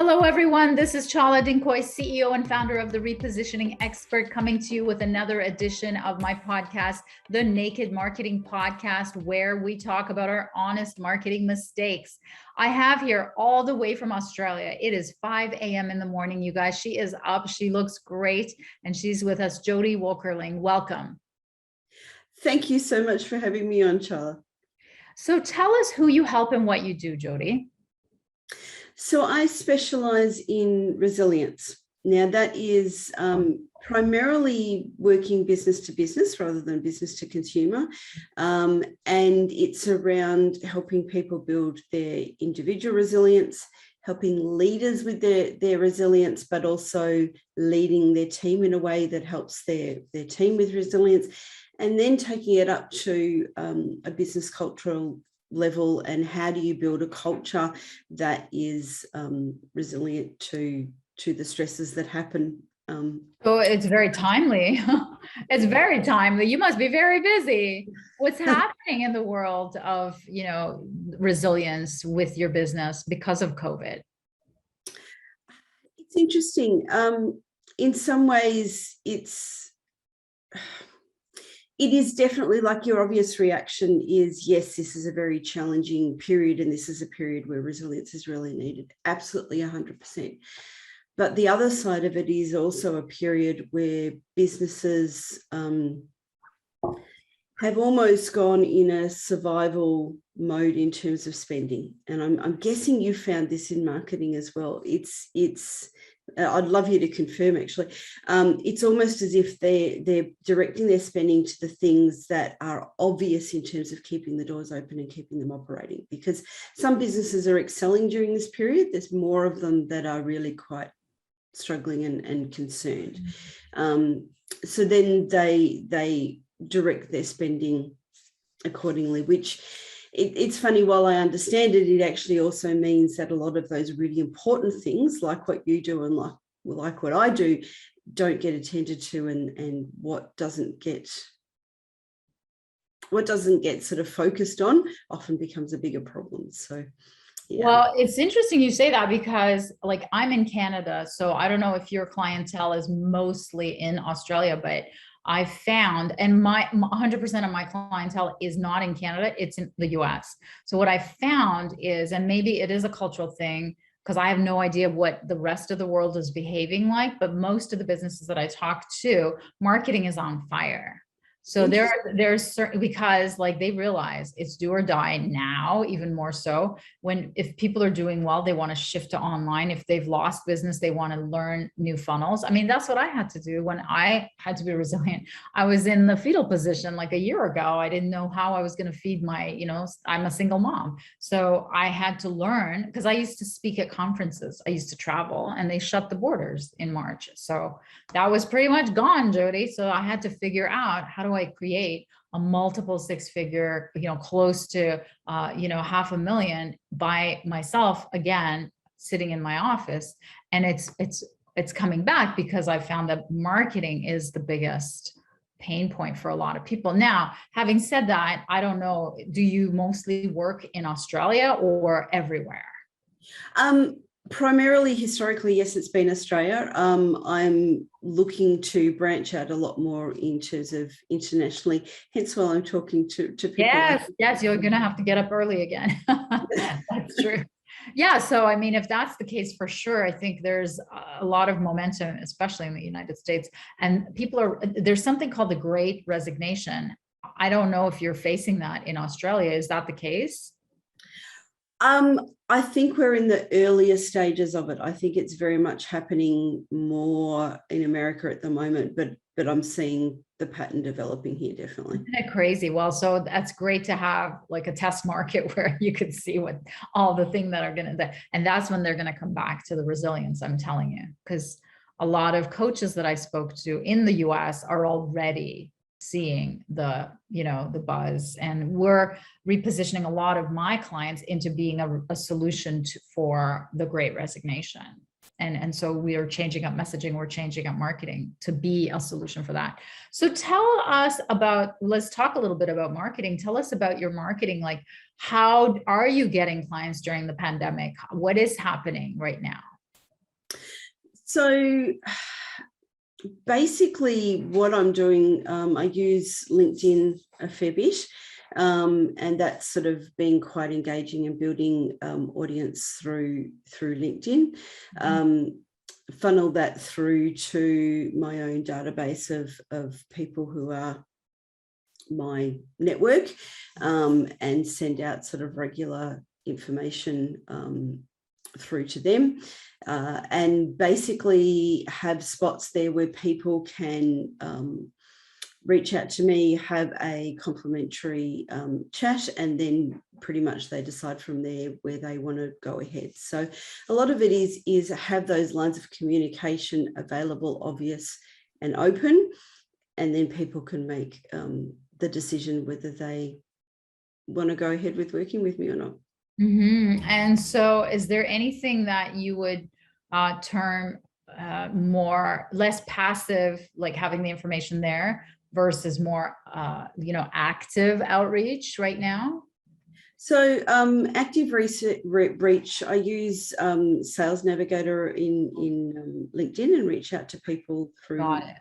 Hello, everyone. This is Chala, Dincoy, CEO and founder of The Repositioning Expert, coming to you with another edition of my podcast, The Naked Marketing Podcast, where we talk about our honest marketing mistakes. I have here all the way from Australia. It is 5 a.m. in the morning, you guys. She is up. She looks great. And she's with us, Jodi Woelkerling. Welcome. Thank you so much for having me on, Chala. So tell us who you help and what you do, Jodi. So I specialize in resilience. Now that is primarily working business to business rather than business to consumer. And it's around helping people build their individual resilience, helping leaders with their resilience, but also leading their team in a way that helps their team with resilience, and then taking it up to a business cultural level, and how do you build a culture that is resilient to the stresses that happen. So it's very timely. It's very timely. You must be very busy. What's happening in the world of, resilience with your business because of COVID? It's interesting. In some ways, it is definitely, like, your obvious reaction is, yes, this is a very challenging period, and this is a period where resilience is really needed. Absolutely 100%. But the other side of it is also a period where businesses have almost gone in a survival mode in terms of spending. And I'm guessing you found this in marketing as well. I'd love you to confirm, actually. It's almost as if they're directing their spending to the things that are obvious in terms of keeping the doors open and keeping them operating, because some businesses are excelling during this period. There's more of them that are really quite struggling and concerned. So then they direct their spending accordingly, which it's funny, while I understand it, it actually also means that a lot of those really important things, like what you do and like what I do, don't get attended to, and what doesn't get sort of focused on often becomes a bigger problem. So yeah. Well, it's interesting you say that, because like, I'm in Canada, so I don't know if your clientele is mostly in Australia, but I found, and my 100% of my clientele is not in Canada, it's in the US. So what I found is, and maybe it is a cultural thing, because I have no idea what the rest of the world is behaving like, but most of the businesses that I talk to, marketing is on fire. So there's certain, because like, they realize it's do or die now, even more so if people are doing well, they want to shift to online. If they've lost business, they want to learn new funnels. I mean, that's what I had to do when I had to be resilient. I was in the fetal position like a year ago. I didn't know how I was going to feed I'm a single mom. So I had to learn, because I used to speak at conferences. I used to travel, and they shut the borders in March. So that was pretty much gone, Jodi. So I had to figure out, how do I create a multiple six-figure, close to, $500,000 by myself, again, sitting in my office. And it's coming back, because I found that marketing is the biggest pain point for a lot of people. Now, having said that, I don't know, do you mostly work in Australia or everywhere? Primarily, historically, yes, it's been Australia. I'm looking to branch out a lot more in terms of internationally, hence why I'm talking to people. Yes, you're going to have to get up early again. That's true. Yeah, so I mean, if that's the case, for sure, I think there's a lot of momentum, especially in the United States. And there's something called the Great Resignation. I don't know if you're facing that in Australia. Is that the case? I think we're in the earlier stages of it. I think it's very much happening more in America at the moment, but I'm seeing the pattern developing here, definitely. Isn't it crazy? Well, so that's great to have like a test market where you could see what all the things that are and that's when they're going to come back to the resilience, I'm telling you, because a lot of coaches that I spoke to in the US are already seeing the buzz, and we're repositioning a lot of my clients into being a solution for the Great Resignation. And so we are changing up messaging, we're changing up marketing to be a solution for that. So let's talk a little bit about marketing. Tell us about your marketing. Like, how are you getting clients during the pandemic? What is happening right now? So basically what I'm doing, I use LinkedIn a fair bit, and that's sort of been quite engaging and building audience through LinkedIn. Funnel that through to my own database of people who are my network, and send out sort of regular information through to them, and basically have spots there where people can reach out to me, have a complimentary chat, and then pretty much they decide from there where they want to go ahead. So a lot of it is have those lines of communication available, obvious and open, and then people can make the decision whether they want to go ahead with working with me or not. And so is there anything that you would term less passive, like having the information there, versus more active outreach right now? So active reach, I use Sales Navigator in LinkedIn and reach out to people through. Got it.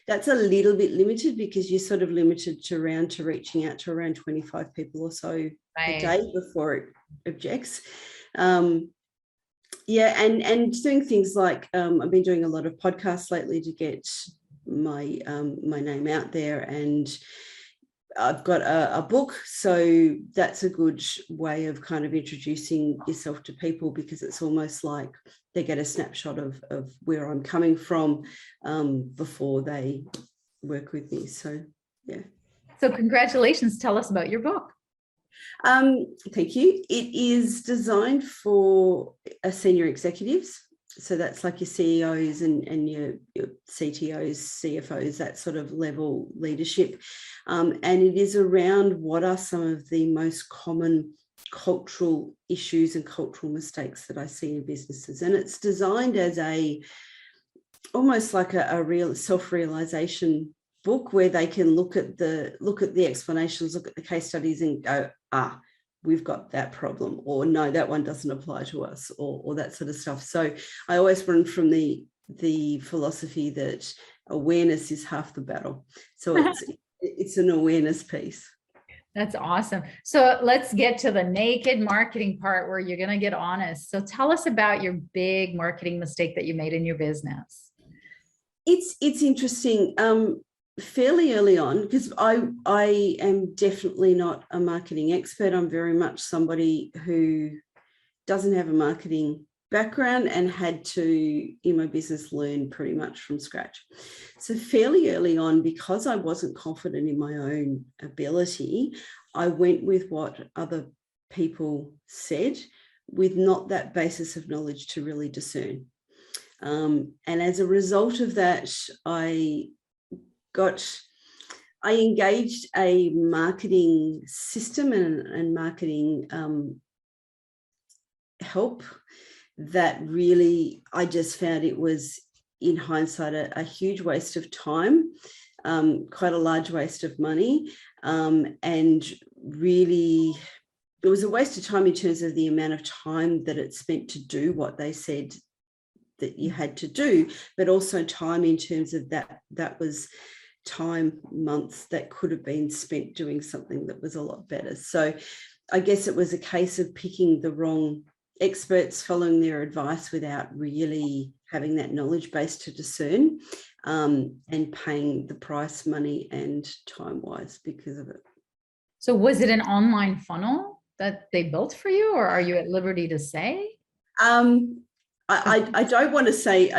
That's a little bit limited because you're sort of limited to reaching out to around 25 people or so a day before it objects. Yeah, and doing things like I've been doing a lot of podcasts lately to get my my name out there, and I've got a book, so that's a good way of kind of introducing yourself to people, because it's almost like they get a snapshot of where I'm coming from before they work with me. So yeah. So congratulations. Tell us about your book. Thank you. It is designed for senior executives. So that's like your CEOs and your CTOs, CFOs, that sort of level leadership. And it is around what are some of the most common cultural issues and cultural mistakes that I see in businesses. And it's designed as almost like a real self-realization book, where they can look at the explanations, look at the case studies and go, we've got that problem, or no, that one doesn't apply to us, or that sort of stuff. So I always run from the philosophy that awareness is half the battle. So it's an awareness piece. That's awesome. So let's get to the naked marketing part where you're going to get honest. So tell us about your big marketing mistake that you made in your business. It's interesting. Fairly early on, because I am definitely not a marketing expert. I'm very much somebody who doesn't have a marketing background and had to, in my business, learn pretty much from scratch. So fairly early on, because I wasn't confident in my own ability, I went with what other people said, with not that basis of knowledge to really discern. And as a result of that, I engaged a marketing system and marketing help that really, I just found it was, in hindsight, a huge waste of time, quite a large waste of money, and really it was a waste of time in terms of the amount of time that it spent to do what they said that you had to do, but also time in terms of that was time, months that could have been spent doing something that was a lot better. So I guess it was a case of picking the wrong experts, following their advice without really having that knowledge base to discern, and paying the price, money and time wise because of it. So was it an online funnel that they built for you, or are you at liberty to say? I don't want to say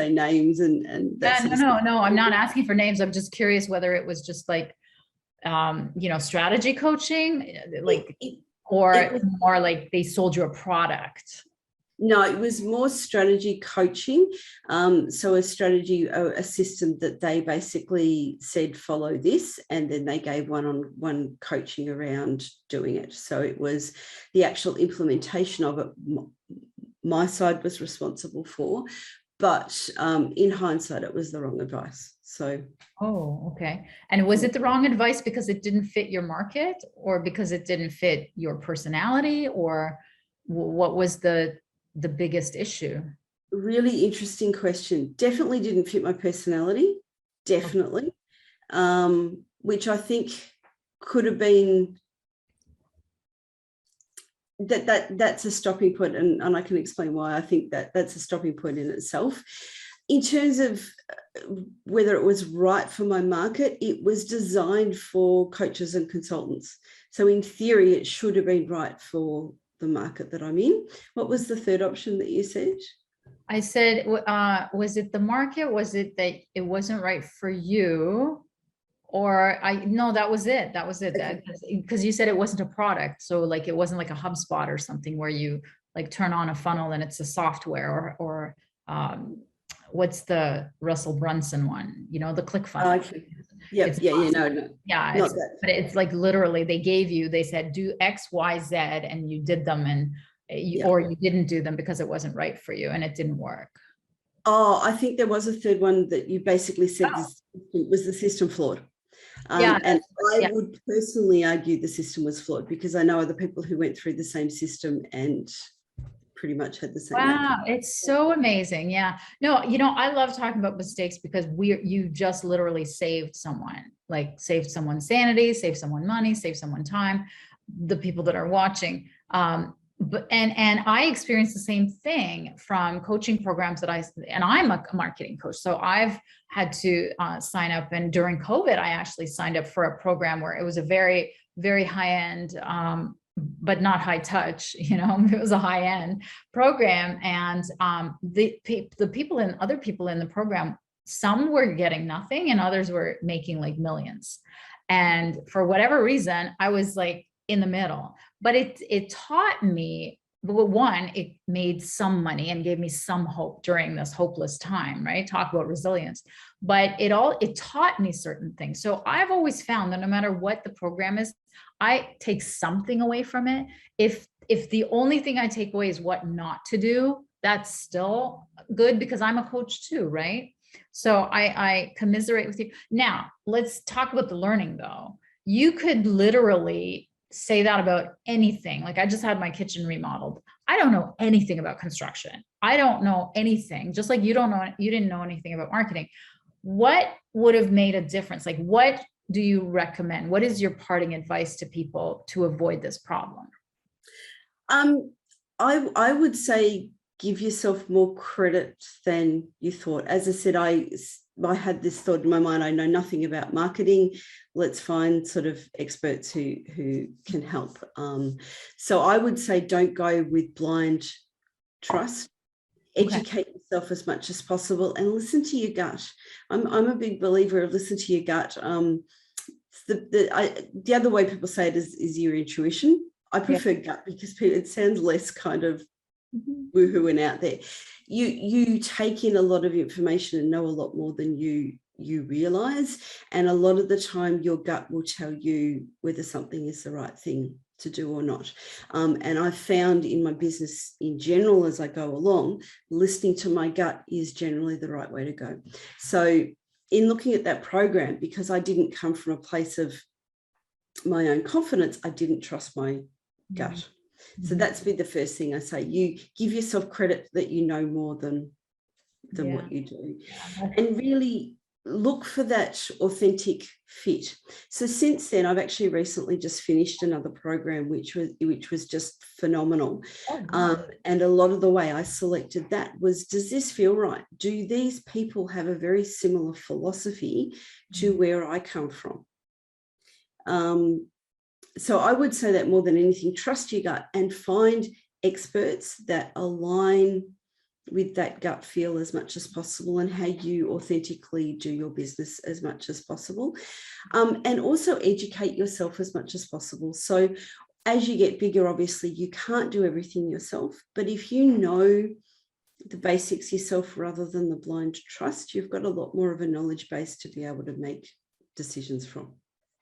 names and that's no, I'm not asking for names. I'm just curious whether it was just like strategy coaching, or more like they sold you a product. No, it was more strategy coaching. So a system that they basically said, follow this, and then they gave one-on-one coaching around doing it. So it was the actual implementation of it. My side was responsible for, but in hindsight, it was the wrong advice. So. Oh, okay. And was it the wrong advice because it didn't fit your market, or because it didn't fit your personality, or what was the biggest issue? Really interesting question. Definitely didn't fit my personality. Definitely. Which I think could have been that's a stopping point, and I can explain why I think that's a stopping point in itself. In terms of whether it was right for my market, it was designed for coaches and consultants. So in theory, it should have been right for the market that I'm in. What was the third option that you said? I said, was it the market? Was it that it wasn't right for you? Or no, that was it. That was it. Okay. Because you said it wasn't a product. So like, it wasn't like a HubSpot or something where you like turn on a funnel and it's a software, or what's the Russell Brunson one, you know, the click funnel. Okay. Yep. It's No, yeah, not that. but it's like literally they said do X, Y, Z, and you did them, and or you didn't do them because it wasn't right for you and it didn't work. Oh, I think there was a third one that you basically said was the system flawed. And I would personally argue the system was flawed, because I know other people who went through the same system and pretty much had the same Wow, outcome. it's so amazing. Yeah. No, you know, I love talking about mistakes because you just literally saved someone, like saved someone's sanity, saved someone money, saved someone time, the people that are watching. But I experienced the same thing from coaching programs and I'm a marketing coach. So I've had to sign up, and during COVID, I actually signed up for a program where it was a very, very high end, but not high touch, you know, it was a high end program. And the people and other people in the program, some were getting nothing and others were making like millions. And for whatever reason, I was like in the middle, but it taught me, well, one, it made some money and gave me some hope during this hopeless time, right? Talk about resilience. But it taught me certain things. So I've always found that no matter what the program is, I take something away from it. If the only thing I take away is what not to do, that's still good, because I'm a coach too, right? So I commiserate with you. Now, let's talk about the learning though. You could literally say that about anything. Like I just had my kitchen remodeled. I don't know anything about construction. I don't know anything, just like you didn't know anything about marketing. What would have made a difference? Like, what do you recommend? What is your parting advice to people to avoid this problem? I would say give yourself more credit than you thought. As I said, I had this thought in my mind, I know nothing about marketing. Let's find sort of experts who can help. So I would say don't go with blind trust. Educate yourself as much as possible and listen to your gut. I'm a big believer of listen to your gut. The other way people say it is your intuition. I prefer gut because it sounds less kind of woohooing out there. You take in a lot of information and know a lot more than you realize, and a lot of the time your gut will tell you whether something is the right thing to do or not. And I've found in my business in general, as I go along, listening to my gut is generally the right way to go. So in looking at that program, because I didn't come from a place of my own confidence, I didn't trust my gut. So that's been the first thing I say. You give yourself credit that you know more than what you do. And really look for that authentic fit. So since then, I've actually recently just finished another program, which was just phenomenal. And a lot of the way I selected that was, does this feel right? Do these people have a very similar philosophy to where I come from? So I would say that more than anything, trust your gut and find experts that align with that gut feel as much as possible, and how you authentically do your business as much as possible. And also educate yourself as much as possible. So as you get bigger, obviously you can't do everything yourself, but if you know the basics yourself rather than the blind trust, you've got a lot more of a knowledge base to be able to make decisions from.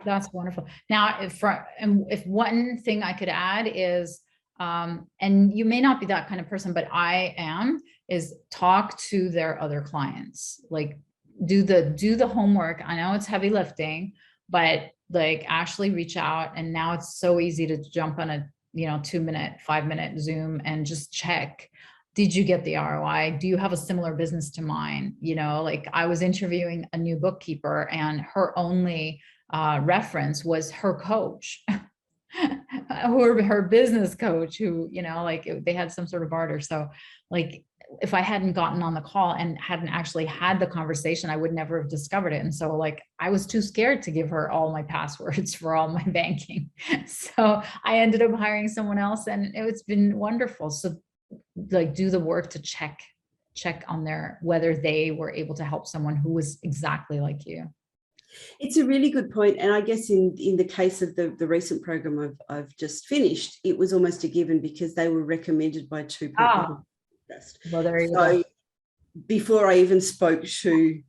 That's wonderful. Now, if one thing I could add is, and you may not be that kind of person, but I am, is talk to their other clients. Like do the homework. I know it's heavy lifting, but like actually reach out. And now it's so easy to jump on a 2-minute, 5-minute Zoom and just check. did you get the ROI? Do you have a similar business to mine? You know, like I was interviewing a new bookkeeper and her only reference was her coach or her business coach who, you know, like they had some sort of barter. So like, if I hadn't gotten on the call and hadn't actually had the conversation, I would never have discovered it. And so like, I was too scared to give her all my passwords for all my banking. So I ended up hiring someone else and it's been wonderful. So like do the work to check on their, whether they were able to help someone who was exactly like you. It's a really good point. And I guess in the case of the recent program I've just finished, it was almost a given because they were recommended by two people. Ah, well, there you So go. before I even spoke to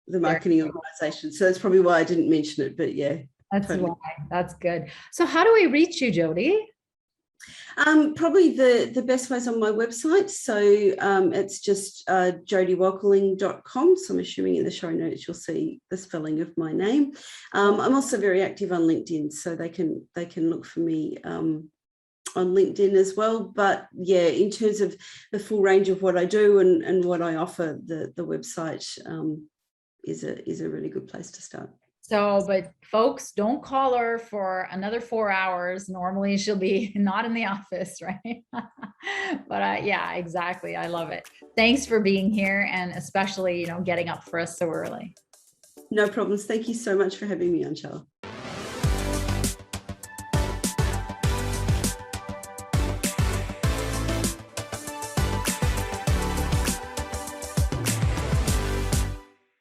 the marketing organization. So that's probably why I didn't mention it, but yeah. That's totally. why. That's good. So how do we reach you, Jodi? Probably the best way is on my website. So it's just jodiwoelkerling.com. So I'm assuming in the show notes you'll see the spelling of my name. I'm also very active on LinkedIn, so they can look for me on LinkedIn as well. But yeah, in terms of the full range of what I do and what I offer, the website is a really good place to start. So, but folks, don't call her for another 4 hours. Normally she'll be not in the office, right? But yeah, exactly. I love it. Thanks for being here and especially, you know, getting up for us so early. No problems. Thank you so much for having me on, Chala.